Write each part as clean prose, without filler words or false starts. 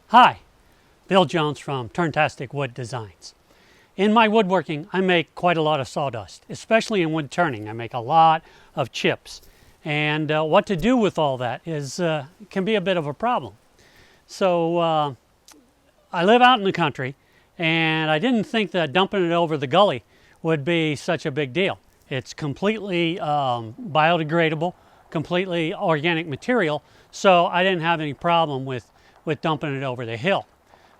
Hi, Bill Jones from Turntastic Wood Designs. In my woodworking, I make quite a lot of sawdust, especially in wood turning. I make a lot of chips, and what to do with all that can be a bit of a problem. So I live out in the country, and I didn't think that dumping it over the gully would be such a big deal. It's completely biodegradable, completely organic material, so I didn't have any problem with dumping it over the hill.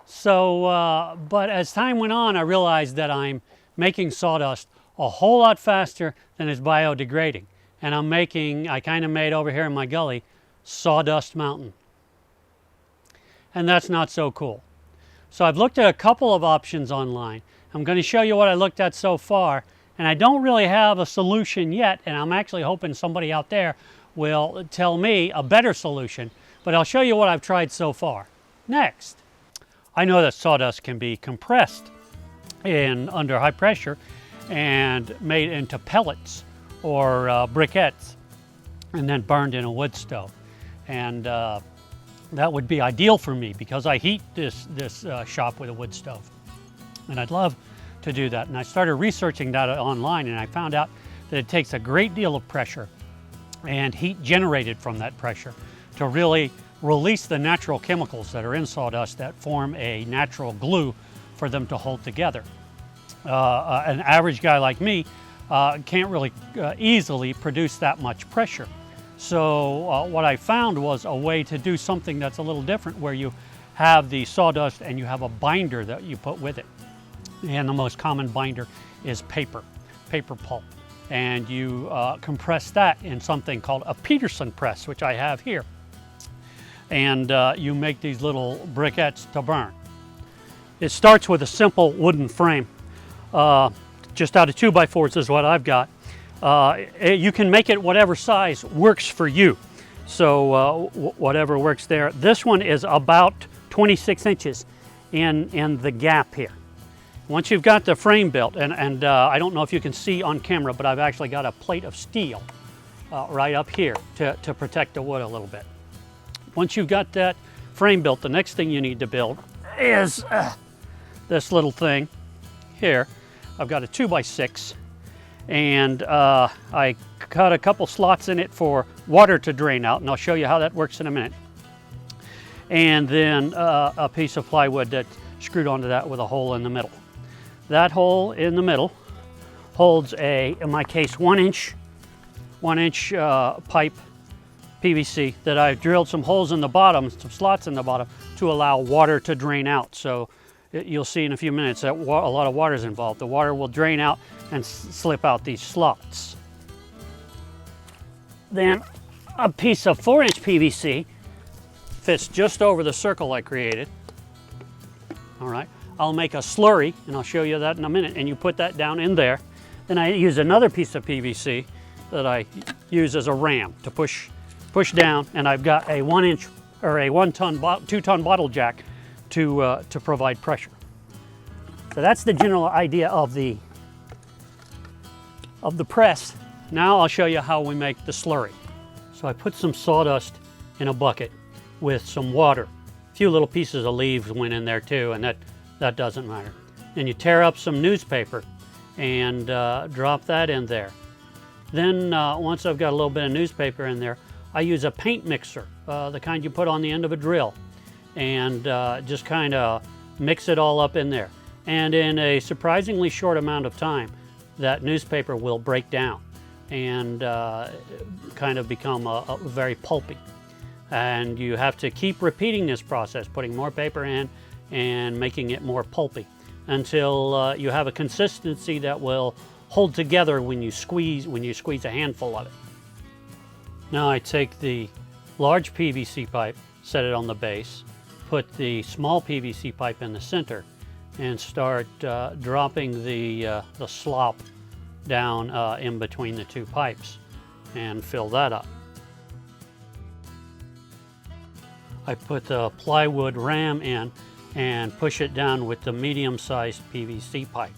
So, but as time went on, I realized that I'm making sawdust a whole lot faster than it's biodegrading. And I kind of made over here in my gully, Sawdust Mountain. And that's not so cool. So I've looked at a couple of options online. I'm going to show you what I looked at so far. And I don't really have a solution yet, and I'm actually hoping somebody out there will tell me a better solution. But I'll show you what I've tried so far. Next, I know that sawdust can be compressed under high pressure and made into pellets or briquettes and then burned in a wood stove. And that would be ideal for me because I heat this shop with a wood stove. And I'd love to do that. And I started researching that online, and I found out that it takes a great deal of pressure and heat generated from that pressure to really release the natural chemicals that are in sawdust that form a natural glue for them to hold together. An average guy like me can't really easily produce that much pressure. So what I found was a way to do something that's a little different, where you have the sawdust and you have a binder that you put with it. And the most common binder is paper pulp. And you compress that in something called a Peterson press, which I have here. And you make these little briquettes to burn. It starts with a simple wooden frame. Just out of 2x4s is what I've got. You can make it whatever size works for you. So whatever works there. This one is about 26 inches in the gap here. Once you've got the frame built, and I don't know if you can see on camera, but I've actually got a plate of steel right up here to protect the wood a little bit. Once you've got that frame built, the next thing you need to build is this little thing here. I've got a 2x6, and I cut a couple slots in it for water to drain out, and I'll show you how that works in a minute. And then a piece of plywood that's screwed onto that with a hole in the middle. That hole in the middle holds in my case, 1 inch pipe PVC that I've drilled some holes in the bottom, some slots in the bottom, to allow water to drain out. So you'll see in a few minutes that a lot of water is involved. The water will drain out and slip out these slots. Then a piece of 4-inch PVC fits just over the circle I created. All right, I'll make a slurry, and I'll show you that in a minute, and you put that down in there. Then I use another piece of PVC that I use as a ram to push down, and I've got a 1 inch or a 2-ton bottle jack to provide pressure. So that's the general idea of the press. Now I'll show you how we make the slurry. So I put some sawdust in a bucket with some water. A few little pieces of leaves went in there too, and that doesn't matter. Then you tear up some newspaper and drop that in there. Then once I've got a little bit of newspaper in there, I use a paint mixer, the kind you put on the end of a drill, and just kind of mix it all up in there. And in a surprisingly short amount of time, that newspaper will break down and kind of become a very pulpy. And you have to keep repeating this process, putting more paper in and making it more pulpy until you have a consistency that will hold together when you squeeze a handful of it. Now I take the large PVC pipe, set it on the base, put the small PVC pipe in the center, and start dropping the slop down in between the two pipes and fill that up. I put the plywood ram in and push it down with the medium-sized PVC pipe.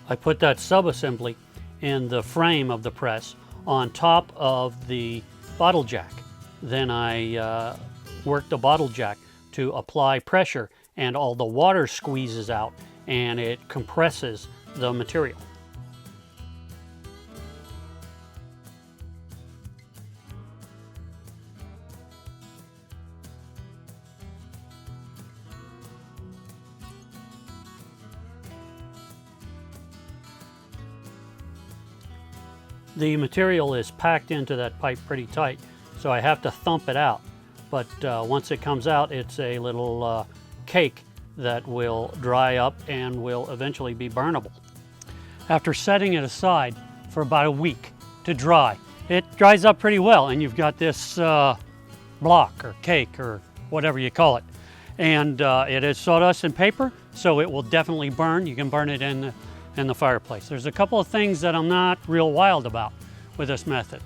I put that sub-assembly in the frame of the press on top of the bottle jack. Then I work the bottle jack to apply pressure, and all the water squeezes out and it compresses the material. The material is packed into that pipe pretty tight, so I have to thump it out. But once it comes out, it's a little cake that will dry up and will eventually be burnable. After setting it aside for about a week to dry, it dries up pretty well, and you've got this block or cake or whatever you call it. And it is sawdust and paper, so it will definitely burn. You can burn it in the fireplace. There's a couple of things that I'm not real wild about with this method.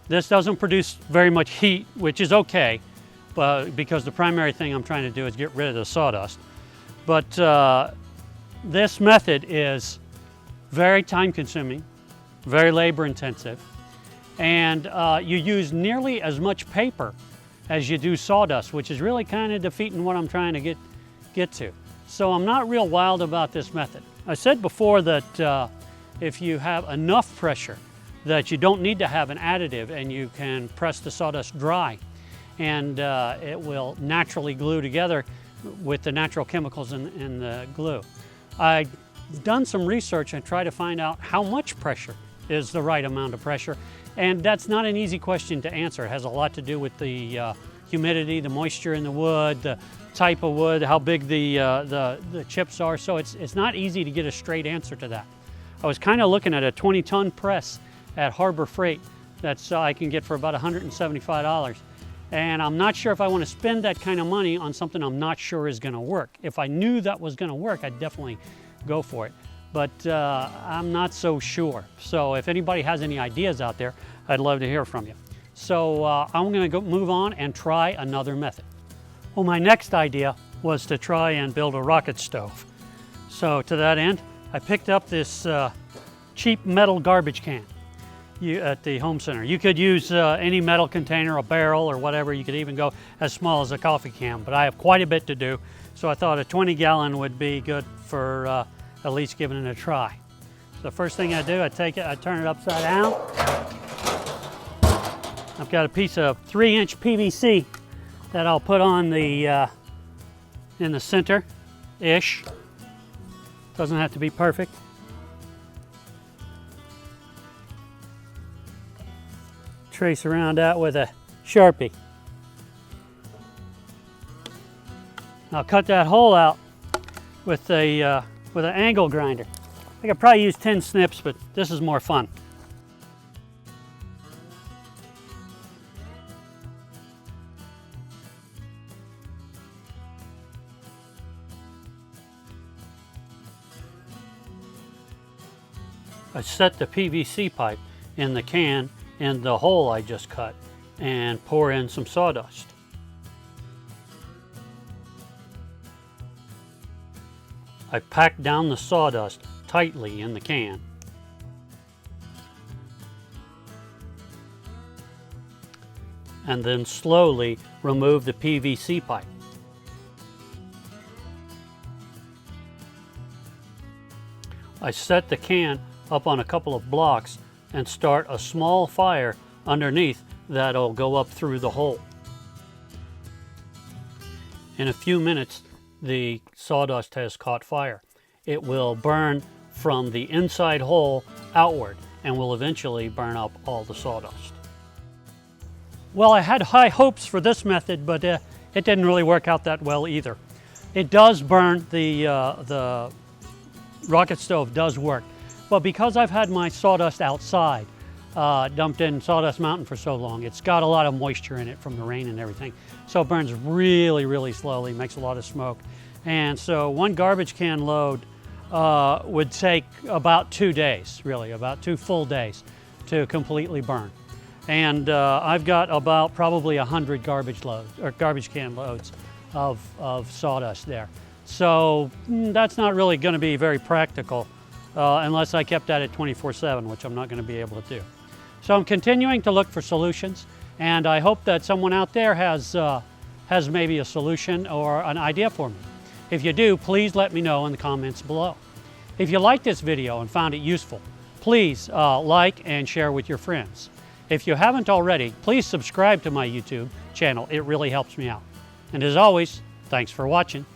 This doesn't produce very much heat, which is okay, because the primary thing I'm trying to do is get rid of the sawdust. But this method is very time consuming, very labor intensive, and you use nearly as much paper as you do sawdust, which is really kind of defeating what I'm trying to get to. So I'm not real wild about this method. I said before that if you have enough pressure that you don't need to have an additive, and you can press the sawdust dry, and it will naturally glue together with the natural chemicals in the glue. I've done some research and tried to find out how much pressure is the right amount of pressure, and that's not an easy question to answer. It has a lot to do with the humidity, the moisture in the wood, the type of wood, how big the chips are, so it's not easy to get a straight answer to that. I was kind of looking at a 20-ton press at Harbor Freight that I can get for about $175, and I'm not sure if I want to spend that kind of money on something I'm not sure is going to work. If I knew that was going to work, I'd definitely go for it, but I'm not so sure. So if anybody has any ideas out there, I'd love to hear from you. So I'm going to move on and try another method. Well, my next idea was to try and build a rocket stove. So to that end, I picked up this cheap metal garbage can at the home center. You could use any metal container, a barrel or whatever. You could even go as small as a coffee can, but I have quite a bit to do, so I thought a 20-gallon would be good for at least giving it a try. So the first thing I do, I take it, I turn it upside down. I've got a piece of 3-inch PVC that I'll put on the in the center-ish. Doesn't have to be perfect. Trace around that with a Sharpie. I'll cut that hole out with an angle grinder. I could probably use 10 snips, but this is more fun. I set the PVC pipe in the can in the hole I just cut and pour in some sawdust. I pack down the sawdust tightly in the can. And then slowly remove the PVC pipe. I set the can up on a couple of blocks and start a small fire underneath that'll go up through the hole. In a few minutes, the sawdust has caught fire. It will burn from the inside hole outward and will eventually burn up all the sawdust. Well, I had high hopes for this method, but it didn't really work out that well either. It does burn, the rocket stove does work. But because I've had my sawdust outside, dumped in Sawdust Mountain for so long, it's got a lot of moisture in it from the rain and everything. So it burns really, really slowly, makes a lot of smoke. And so one garbage can load would take about 2 days, really, about 2 full days to completely burn. And I've got about probably 100 garbage can loads of sawdust there. So that's not really going to be very practical unless I kept at it 24/7, which I'm not going to be able to do. So I'm continuing to look for solutions, And I hope that someone out there has maybe a solution or an idea for me. If you do, please let me know in the comments below. If you liked this video and found it useful, please like and share with your friends. If you haven't already, please subscribe to my YouTube channel. It really helps me out. And as always, thanks for watching.